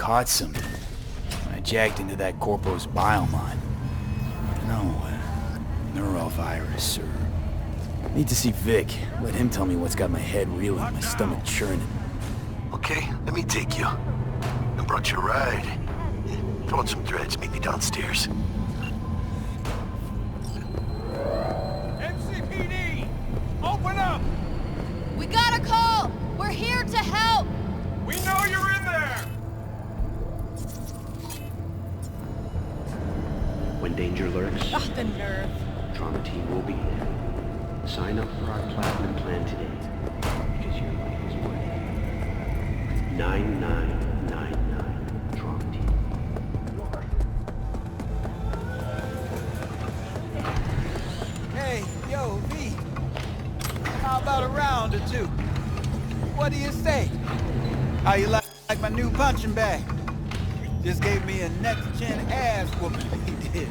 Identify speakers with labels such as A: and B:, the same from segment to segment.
A: caught something when I jacked into that Corpo's biomine. No, neurovirus or... Need to see Vic. Let him tell me what's got my head reeling, my stomach churning.
B: Okay, let me take you. I brought you a ride. Throw on some threads, meet me downstairs.
C: MCPD! Open up!
D: We got a call! We're here to help!
C: We know you're in there!
E: When danger lurks,
D: Ugh, the nerve.
E: Trauma Team will be there. Sign up for our Platinum plan today, because your life is worth it. 9999 Trauma Team.
C: Hey, yo, V. How about a round or two? What do you say? How you like my new punching bag? Just gave me a next-gen ass whooping he did.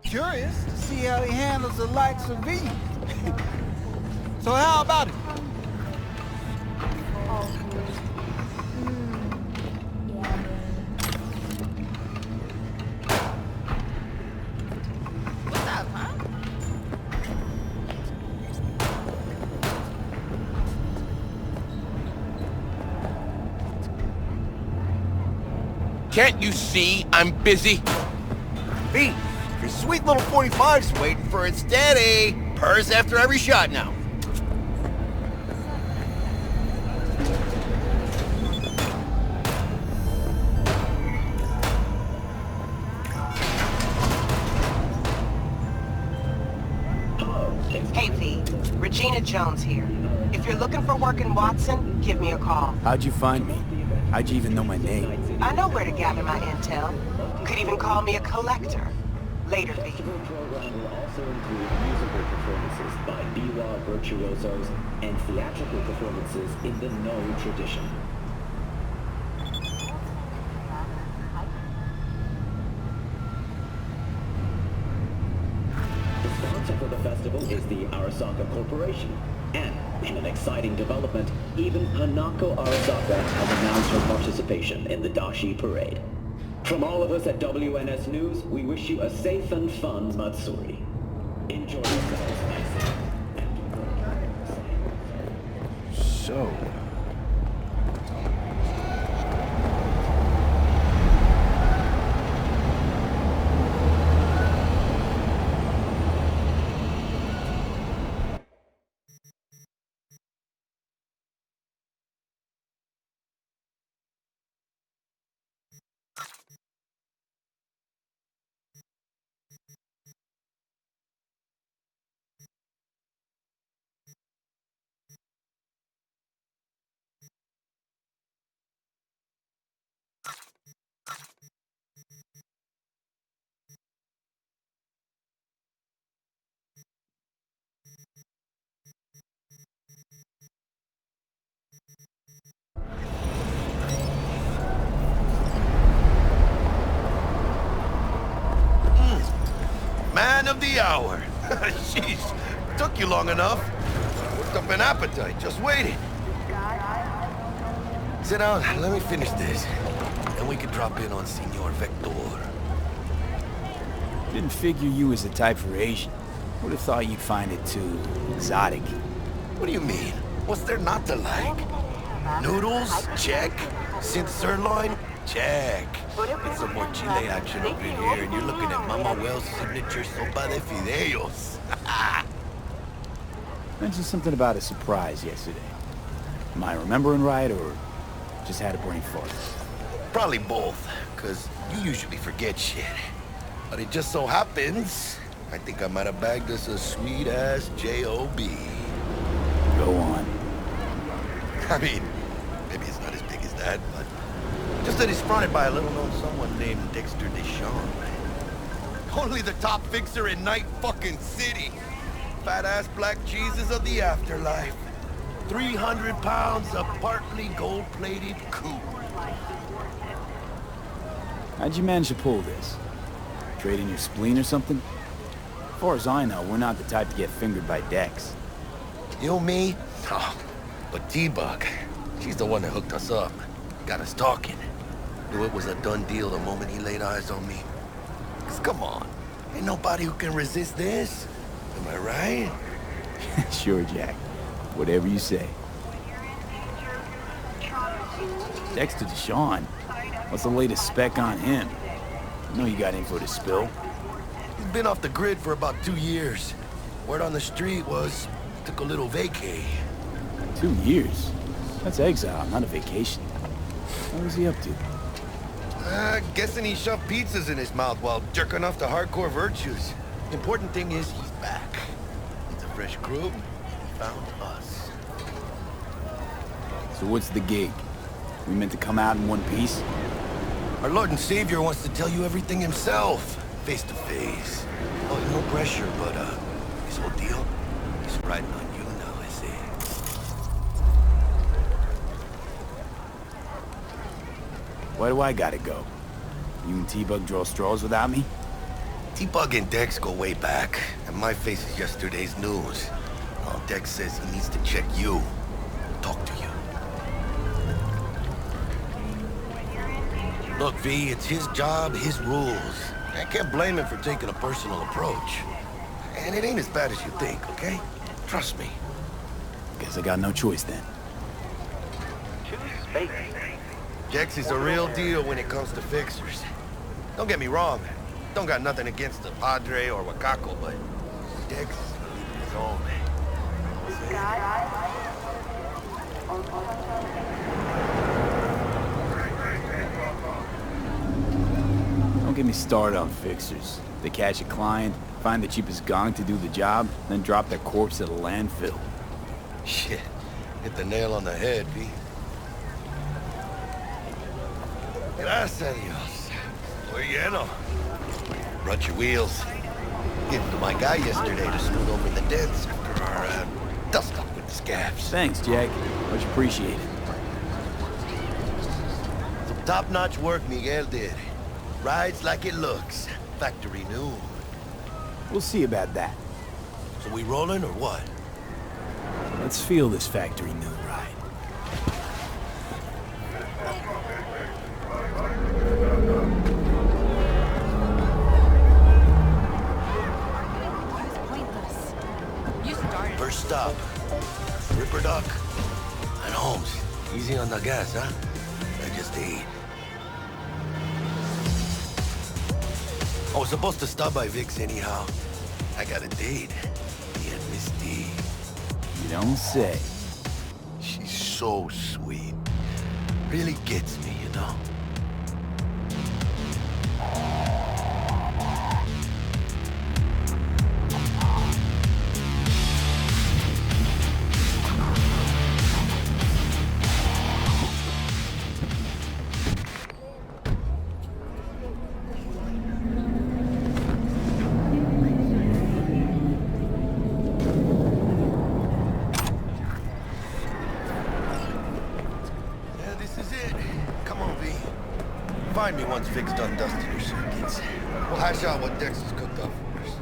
C: Curious to see how he handles the likes of V. So how about it?
D: What's up, huh?
F: Can't you see I'm busy?
G: B, your sweet little 45's waiting for its daddy. Purrs after every shot now.
H: Hey V, Regina Jones here. If you're looking for work in Watson, give me a call.
A: How'd you find me? How'd you even know my name?
H: I know where to gather my intel. Could even call me a collector. Later, V.
E: The program will also include musical performances by biwa virtuosos and theatrical performances in the No tradition. The sponsor for the festival is the Arasaka Corporation. And, in an exciting development, even Hanako Arasaka has announced her participation in the Dashi Parade. From all of us at WNS News, we wish you a safe and fun Matsuri. Enjoy yourselves, I say.
A: So...
B: Man of the hour. Jeez, took you long enough. Worked up an appetite, just waiting. Sit down, let me finish this. Then we can drop in on Senor Vector.
A: Didn't figure you was the type for Asian. Would have thought you'd find it too exotic.
B: What do you mean? What's there not to like? Noodles? Check. Synth sirloin? Check. Get some more chile action up in here, and you're looking at Mama Wells' signature sopa de fideos.
A: Mentioned something about a surprise yesterday. Am I remembering right, or just had a brain fart?
B: Probably both, because you usually forget shit. But it just so happens, I think I might have bagged us a sweet-ass J.O.B.
A: Go on.
B: I mean, maybe it's not as big as that, but just that he's fronted by a little-known someone named Dexter Deshawn. Only the top fixer in Night fucking City. Fat-ass black Jesus of the afterlife. 300 pounds of partly gold-plated coupe.
A: How'd you manage to pull this? Trading your spleen or something? As far as I know, we're not the type to get fingered by Dex.
B: You, me? Oh, but T-Bug, she's the one that hooked us up. Got us talking. Knew it was a done deal the moment he laid eyes on me. 'Cause come on, ain't nobody who can resist this. Am I right?
A: Sure, Jack. Whatever you say. Dexter DeShawn? What's the latest spec on him? I know you got info to spill.
B: He's been off the grid for about 2 years. Word on the street was he took a little vacay.
A: 2 years? That's exile, not a vacation. What was he up to?
B: Guessing he shoved pizzas in his mouth while jerking off the hardcore virtues. Important thing is he's back. It's a fresh crew. He found us.
A: So what's the gig? We meant to come out in one piece?
B: Our Lord and Savior wants to tell you everything himself, face to face. Oh, no pressure, but this whole deal is riding on you now, I see.
A: Why do I gotta go? You and T-Bug draw straws without me?
B: T-Bug and Dex go way back, and my face is yesterday's news. Well, Dex says he needs to check you, talk to you. Look, V, it's his job, his rules. I can't blame him for taking a personal approach. And it ain't as bad as you think, okay? Trust me.
A: Guess I got no choice then.
B: Dex is a real deal when it comes to fixers. Don't get me wrong. Don't got nothing against the Padre or Wakako, but Dex is his own.
A: Don't get me started on fixers. They catch a client, find the cheapest gong to do the job, then drop their corpse at a landfill.
B: Shit. Hit the nail on the head, V. Gracias a Dios. Muy lleno. Brought your wheels. Gave them to my guy yesterday to smooth over the dents after our dust-up with the scabs.
A: Thanks, Jack. Much appreciated.
B: Some top-notch work Miguel did. Rides like it looks. Factory new.
A: We'll see about that.
B: So we rolling or what?
A: Let's feel this factory new ride. First stop, Ripper Duck and Holmes. Easy on the gas, huh? I just ate. I was supposed to stop by Vic's anyhow. I got a date. Me and Misty. You don't say.
B: She's so sweet. Really gets me, you know? Find me once Vic's done dusting your circuits. We'll hash out what Dex has cooked up for us.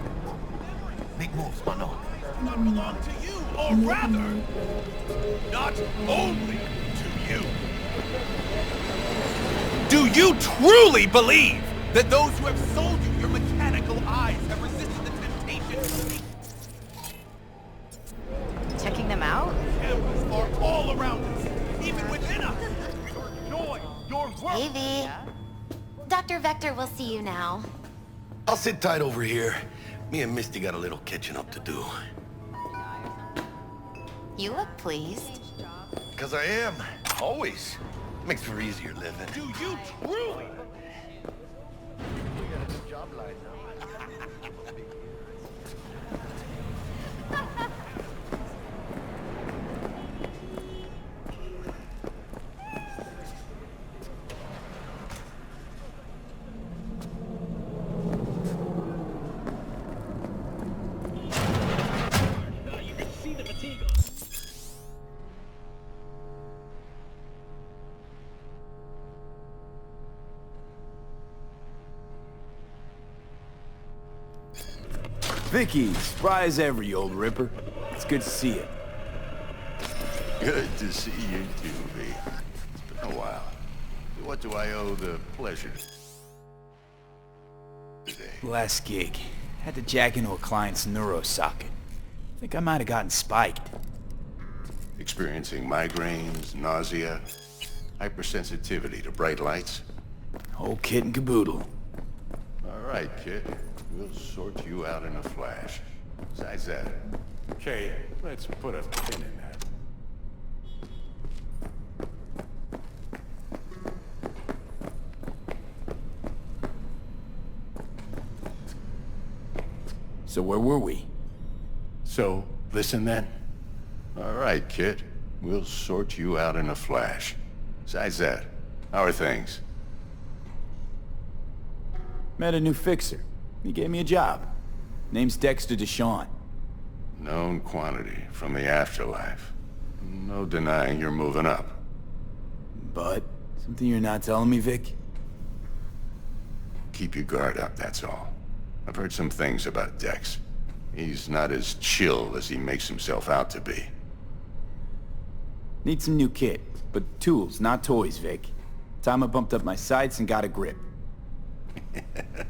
B: Big moves, Mano.
F: Not belong to you, or rather, not only to you. Do you truly believe that those who have sold you your mechanical eyes have resisted the temptation?
D: Checking them out?
F: Cameras are all around us, even within us. Your joy, your work.
I: Davey. Dr. Vector will see you now.
B: I'll sit tight over here. Me and Misty got a little catching up to do.
I: You look pleased.
B: 'Cause I am. Always. Makes for easier living.
F: Do you truly?
B: We got a new job line now.
A: Vicky, spry as ever, you old ripper. It's good to see you.
J: Good to see you too, V. It's been a while. What do I owe the pleasure today?
A: Last gig. Had to jack into a client's neuro socket. Think I might have gotten spiked.
J: Experiencing migraines, nausea, hypersensitivity to bright lights?
A: Whole kit and caboodle.
J: All right, kid. We'll sort you out in a flash. Besides that, okay, let's put a pin in that.
A: So where were we?
J: So, listen then. All right, kid. We'll sort you out in a flash. Besides that, how are things?
A: Met a new fixer. He gave me a job. Name's Dexter Deshawn.
J: Known quantity from the afterlife. No denying you're moving up.
A: But, something you're not telling me, Vic?
J: Keep your guard up, that's all. I've heard some things about Dex. He's not as chill as he makes himself out to be.
A: Need some new kit, but tools, not toys, Vic. Time I bumped up my sights and got a grip.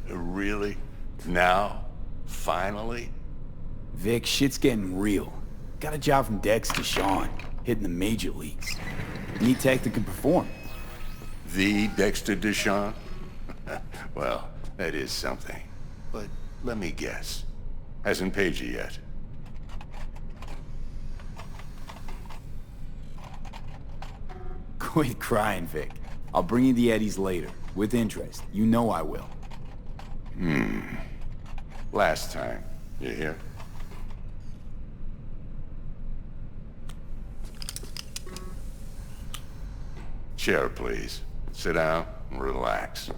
J: Really? Now? Finally?
A: Vic, shit's getting real. Got a job from Dex Deshawn, hitting the major leagues. Need tech that can perform.
J: The Dexter Deshawn? Well, that is something. But let me guess. Hasn't paid you yet.
A: Quit crying, Vic. I'll bring you the eddies later, with interest. You know I will.
J: Last time. You hear? Chair, please. Sit down and relax.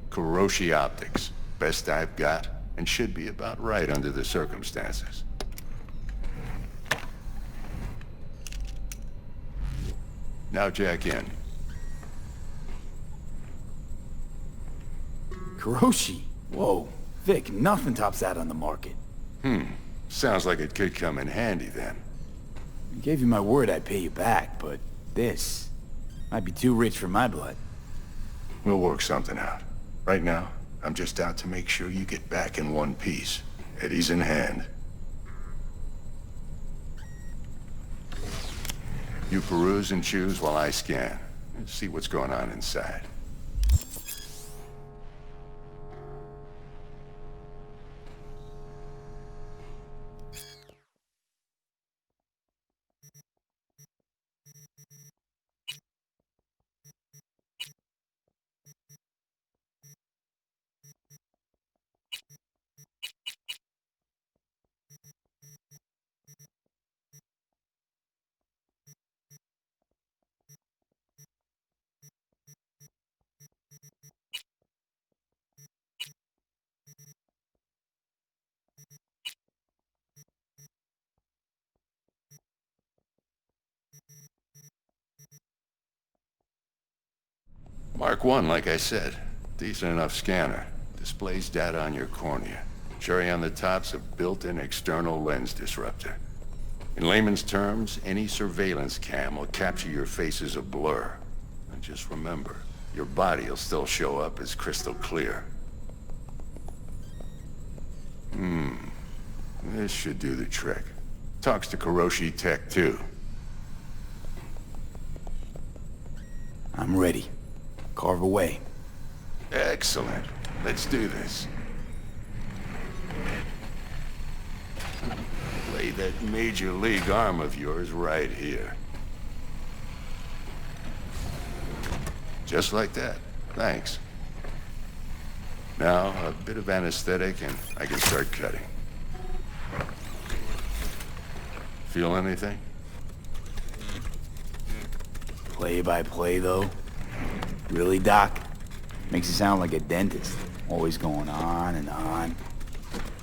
J: Kiroshi Optics. Best I've got, and should be about right under the circumstances. Now jack in.
A: Kiroshi? Whoa. Vic, nothing tops that on the market.
J: Sounds like it could come in handy then.
A: I gave you my word I'd pay you back, but this might be too rich for my blood.
J: We'll work something out. Right now, I'm just out to make sure you get back in one piece. Eddie's in hand. You peruse and choose while I scan. Let's see what's going on inside. Mark 1, like I said. Decent enough scanner. Displays data on your cornea. Cherry on the top's a built-in external lens disruptor. In layman's terms, any surveillance cam will capture your face as a blur. And just remember, your body will still show up as crystal clear. This should do the trick. Talks to Kiroshi Tech, too.
A: I'm ready. Carve away.
J: Excellent. Let's do this. Lay that major league arm of yours right here. Just like that. Thanks. Now, a bit of anesthetic and I can start cutting. Feel anything?
A: Play by play, though? Really, Doc? Makes you sound like a dentist. Always going on and on.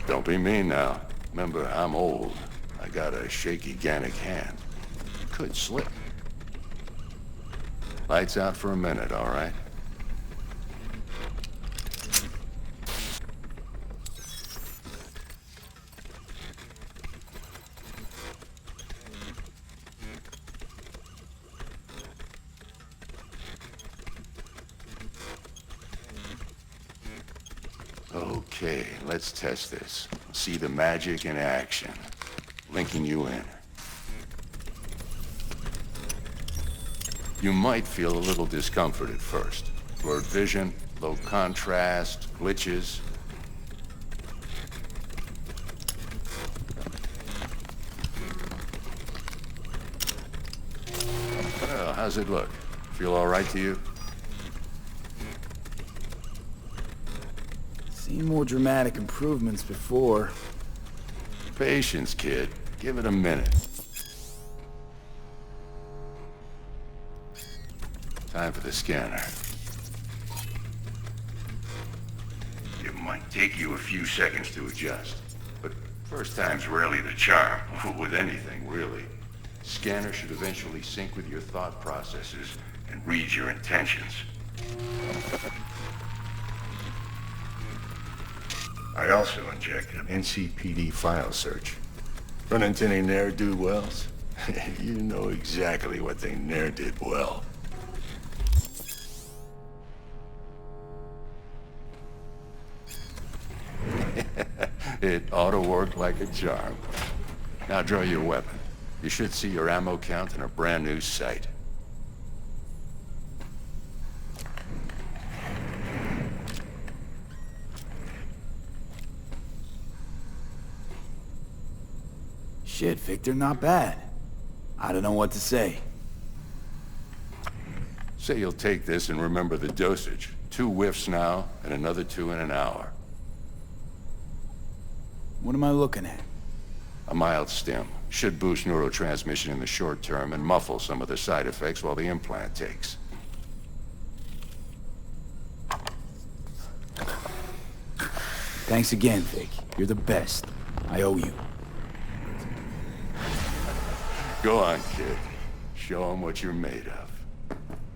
J: Don't be mean now. Remember, I'm old. I got a shaky Gannic hand. Could slip. Lights out for a minute, all right? Okay, let's test this. See the magic in action. Linking you in. You might feel a little discomfort at first. Blurred vision, low contrast, glitches. Well, how's it look? Feel all right to you?
A: Seen more dramatic improvements before.
J: Patience, kid. Give it a minute. Time for the scanner. It might take you a few seconds to adjust, but first time's rarely the charm, with anything, really. Scanner should eventually sync with your thought processes and read your intentions. I also injected an NCPD file search. Run into any ne'er-do-wells? You know exactly what they ne'er did well. It ought to work like a charm. Now draw your weapon. You should see your ammo count in a brand new sight.
A: Shit, Victor, not bad. I don't know what to say.
J: Say you'll take this and remember the dosage. 2 whiffs now, and another 2 in an hour.
A: What am I looking at?
J: A mild stim. Should boost neurotransmission in the short term and muffle some of the side effects while the implant takes.
A: Thanks again, Vic. You're the best. I owe you.
J: Go on, kid. Show them what you're made of.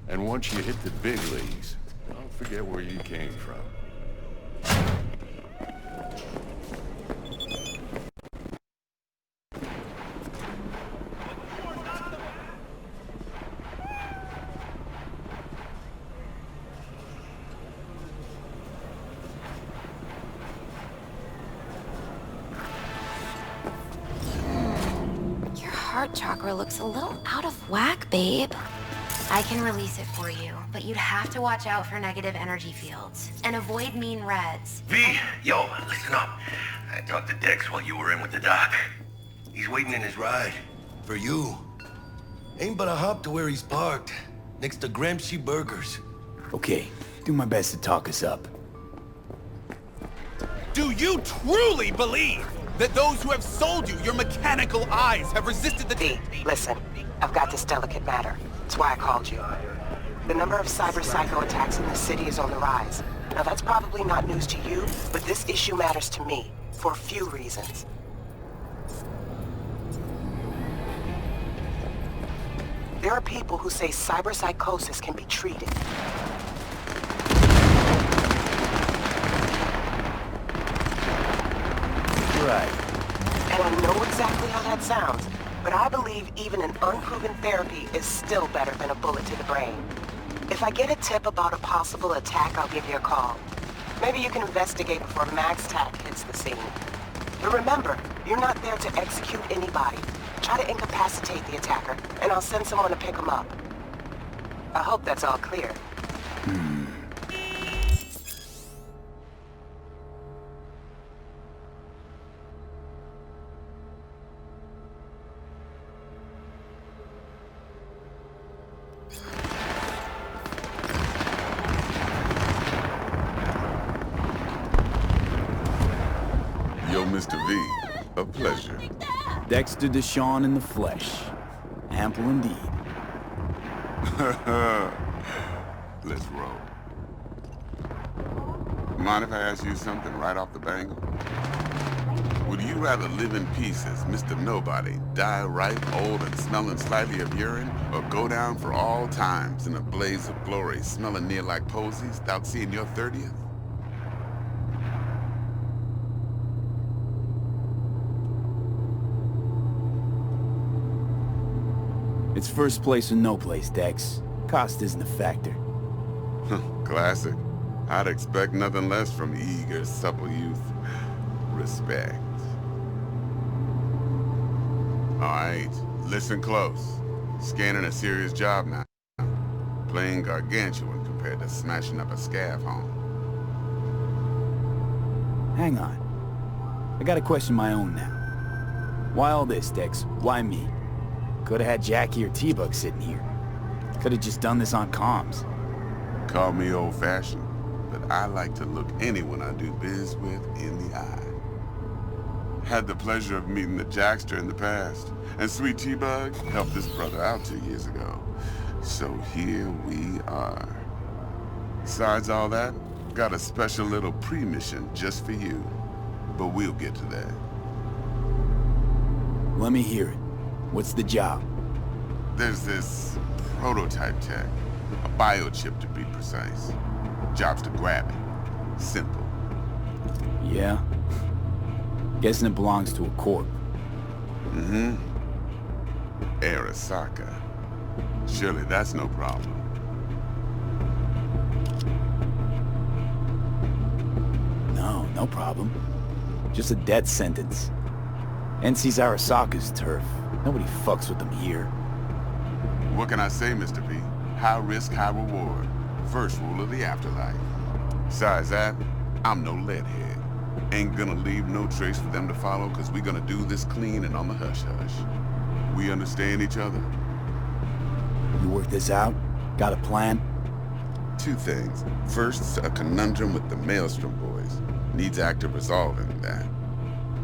J: And once you hit the big leagues, don't forget where you came from.
I: Heart chakra looks a little out of whack, babe. I can release it for you, but you'd have to watch out for negative energy fields and avoid mean reds.
B: V, yo, listen up. I talked to Dex while you were in with the doc. He's waiting in his ride. For you. Ain't but a hop to where he's parked. Next to Gramsci Burgers.
A: Okay, do my best to talk us up.
F: Do you truly believe that those who have sold you your mechanical eyes have resisted the...
H: V, listen. I've got this delicate matter. That's why I called you. The number of cyber-psycho attacks in the city is on the rise. Now that's probably not news to you, but this issue matters to me, for a few reasons. There are people who say cyberpsychosis can be treated.
A: Right.
H: And I know exactly how that sounds, but I believe even an unproven therapy is still better than a bullet to the brain. If I get a tip about a possible attack, I'll give you a call. Maybe you can investigate before MaxTac hits the scene. But remember, you're not there to execute anybody. Try to incapacitate the attacker, and I'll send someone to pick him up. I hope that's all clear.
K: Yo, Mr. V, a pleasure.
A: Dexter Deshawn in the flesh. Ample indeed.
K: Let's roll. Mind if I ask you something right off the bangle? Would you rather live in peace as Mr. Nobody, die ripe, old, and smelling slightly of urine, or go down for all times in a blaze of glory, smelling near like posies, without seeing your 30th?
A: It's first place or no place, Dex. Cost isn't a factor.
K: Classic. I'd expect nothing less from eager, supple youth. Respect. Alright, listen close. Scanning a serious job now. Playing gargantuan compared to smashing up a scav home.
A: Hang on. I got a question my own now. Why all this, Dex? Why me? Could've had Jackie or T-Bug sitting here. Could've just done this on comms.
K: Call me old-fashioned, but I like to look anyone I do biz with in the eye. Had the pleasure of meeting the Jackster in the past, and Sweet T-Bug helped this brother out 2 years ago. So here we are. Besides all that, got a special little pre-mission just for you. But we'll get to that.
A: Let me hear it. What's the job?
K: There's this prototype tech. A biochip to be precise. Job's to grab it. Simple.
A: Yeah? Guessing it belongs to a corp.
K: Mm-hmm. Arasaka. Surely that's no problem.
A: No problem. Just a death sentence. NC's Arasaka's turf. Nobody fucks with them here.
K: What can I say, Mr. P? High risk, high reward. First rule of the afterlife. Besides that, I'm no leadhead. Ain't gonna leave no trace for them to follow, cause we gonna do this clean and on the hush-hush. We understand each other?
A: You work this out? Got a plan?
K: 2 things. First, a conundrum with the Maelstrom boys. Needs active resolving that.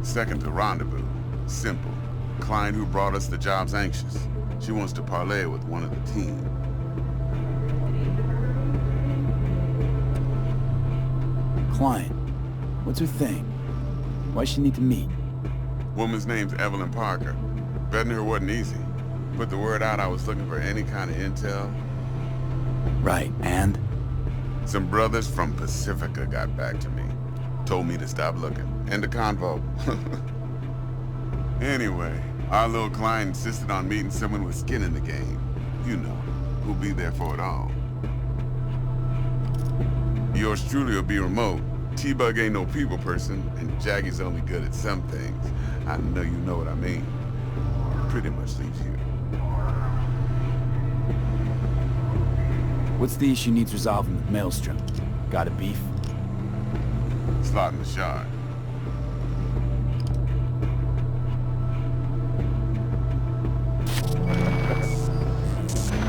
K: Second, a rendezvous. Simple. Client who brought us the job's anxious. She wants to parlay with one of the team.
A: Client? What's her thing? Why she need to meet?
K: Woman's name's Evelyn Parker. Betting her wasn't easy. Put the word out I was looking for any kind of intel.
A: Right, and?
K: Some brothers from Pacifica got back to me. Told me to stop looking. End of convo. Anyway, our little client insisted on meeting someone with skin in the game. You know, who'll be there for it all. Yours truly will be remote. T-Bug ain't no people person, and Jaggy's only good at some things. I know you know what I mean. Pretty much leaves you.
A: What's the issue needs resolving with Maelstrom? Got a beef?
K: Slotting the shard.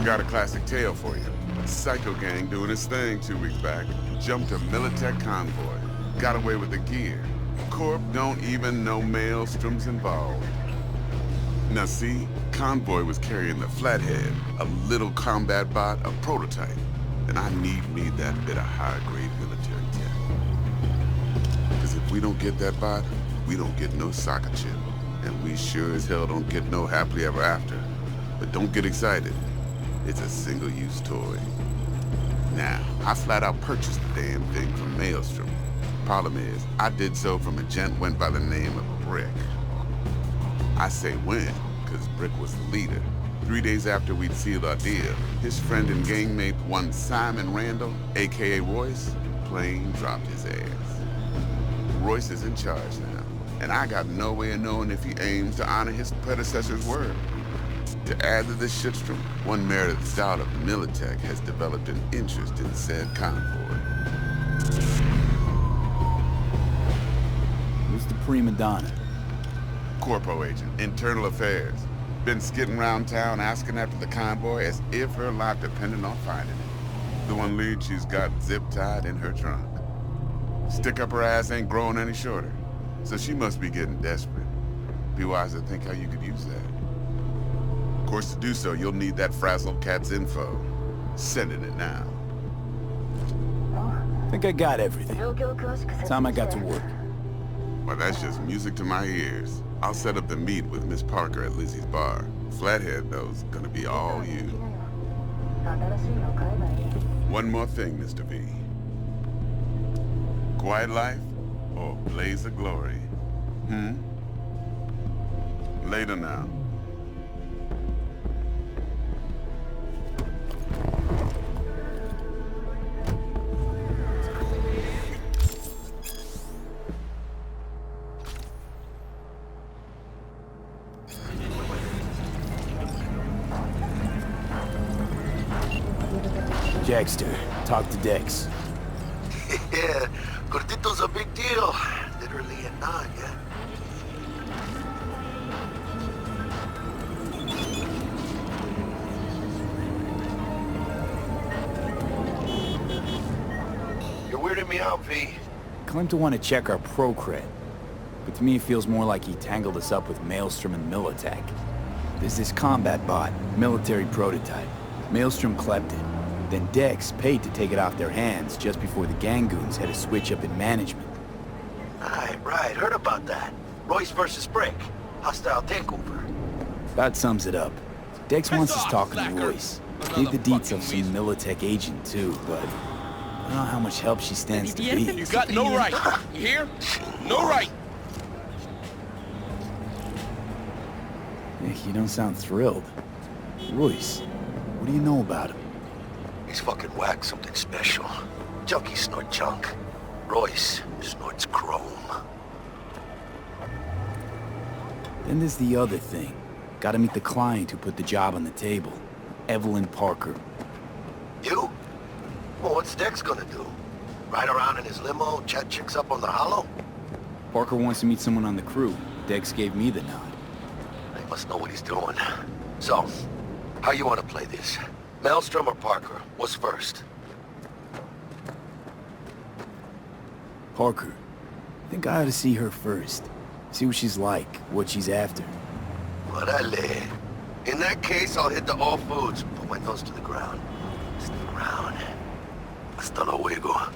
K: Got a classic tale for you. Psycho gang doing his thing 2 weeks back. Jumped a Militech convoy. Got away with the gear. Corp don't even know Maelstrom's involved. Now see, convoy was carrying the Flathead, a little combat bot, a prototype. And I need that bit of high-grade military tech. Because if we don't get that bot, we don't get no soccer chip. And we sure as hell don't get no happily ever after. But don't get excited. It's a single-use toy. Now, I flat out purchased the damn thing from Maelstrom. Problem is, I did so from a gent went by the name of Brick. I say when, because Brick was the leader. 3 days after we'd sealed our deal, his friend and gangmate, one Simon Randall, a.k.a. Royce, plain dropped his ass. Royce is in charge now, and I got no way of knowing if he aims to honor his predecessor's word. To add to this shitstorm, one Meredith Stout of Militech has developed an interest in said convoy.
A: Who's the prima donna?
K: Corpo agent, internal affairs. Been skidding around town asking after the convoy as if her life depended on finding it. The one lead she's got zip-tied in her trunk. Stick up her ass ain't growing any shorter, so she must be getting desperate. Be wise to think how you could use that. Of course, to do so, you'll need that frazzled cat's info. Sending it now.
A: Think I got everything. Time I got to work.
K: Well, that's just music to my ears. I'll set up the meet with Miss Parker at Lizzie's bar. Flathead, though's gonna be all you. One more thing, Mr. V. Quiet life or blaze of glory? Later now.
A: Jackster, talk to Dex.
G: Yeah, Gordito's a big deal. Literally a nod, yeah? You're weirding me out, V.
A: Claimed to want to check our pro-cred. But to me it feels more like he tangled us up with Maelstrom and Militech. There's this combat bot, military prototype. Maelstrom clept it. Then Dex paid to take it off their hands just before the Gangoons had a switch up in management.
G: Right. Heard about that. Royce versus Brick. Hostile takeover.
A: That sums it up. Dex wants us talking to Royce. Gave the deets of some Militech agent too, but I don't know how much help she stands to be.
F: You got no right. You hear? No right.
A: Yeah, you don't sound thrilled. Royce, what do you know about him?
G: He's fucking whack, something special. Junkies snort junk. Royce snorts chrome.
A: Then there's the other thing. Gotta meet the client who put the job on the table. Evelyn Parker.
G: You? Well, what's Dex gonna do? Ride around in his limo, chat chicks up on the hollow?
A: Parker wants to meet someone on the crew. Dex gave me the nod.
G: He must know what he's doing. So, how you want to play this? Maelstrom or Parker? What's first?
A: Parker. I think I ought to see her first. See what she's like, what she's after.
G: Orale. In that case, I'll hit the all foods. Put my nose to the ground. Stick around. Hasta luego.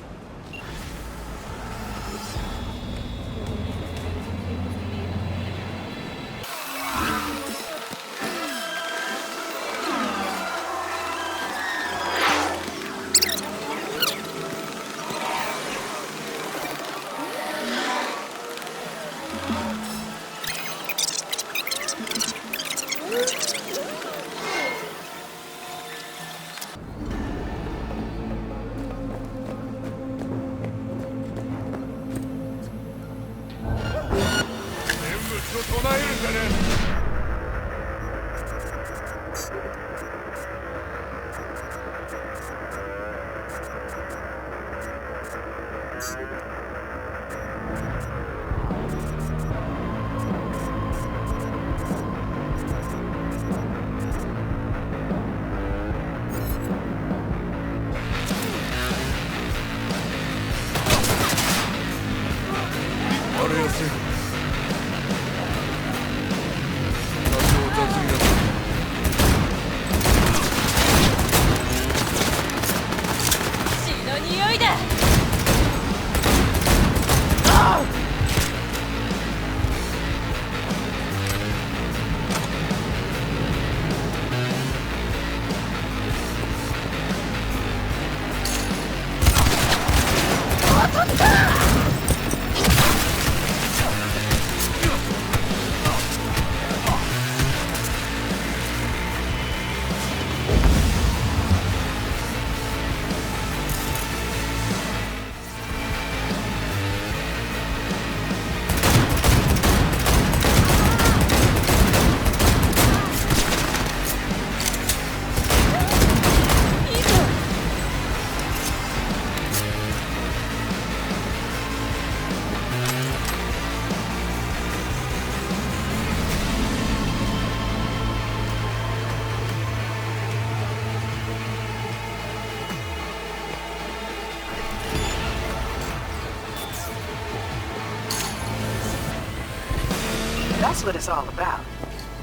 G: That's what it's all about.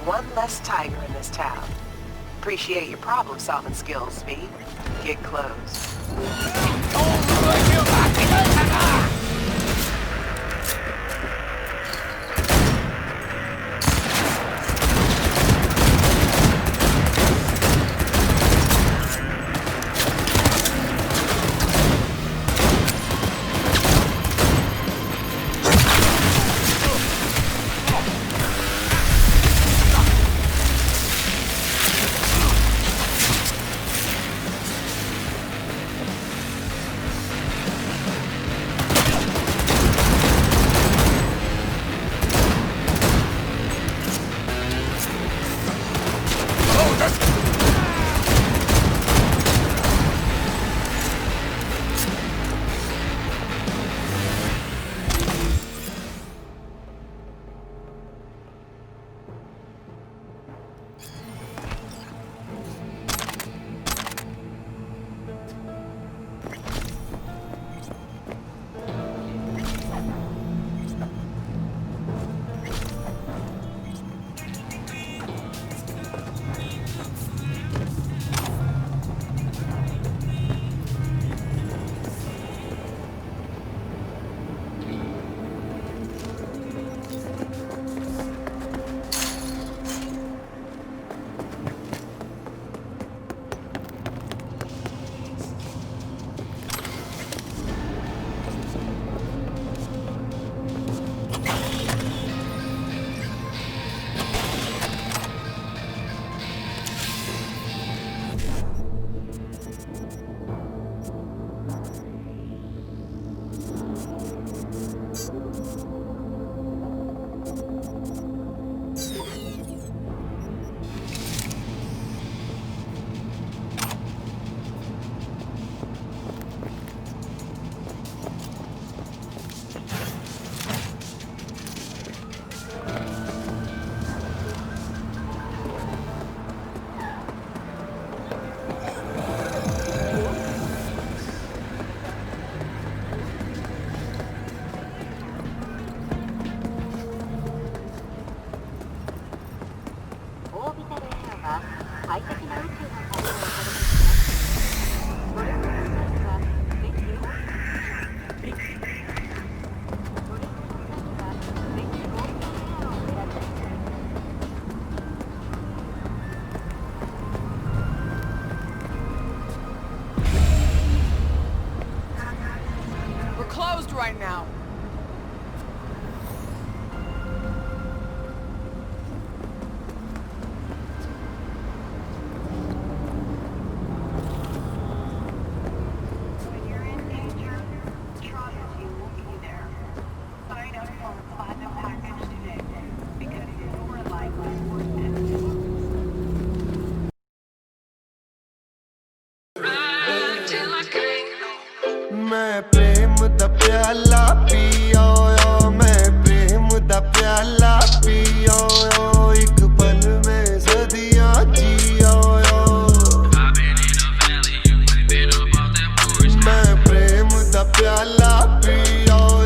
G: One less tiger in this town. Appreciate your problem-solving skills, V. Get close.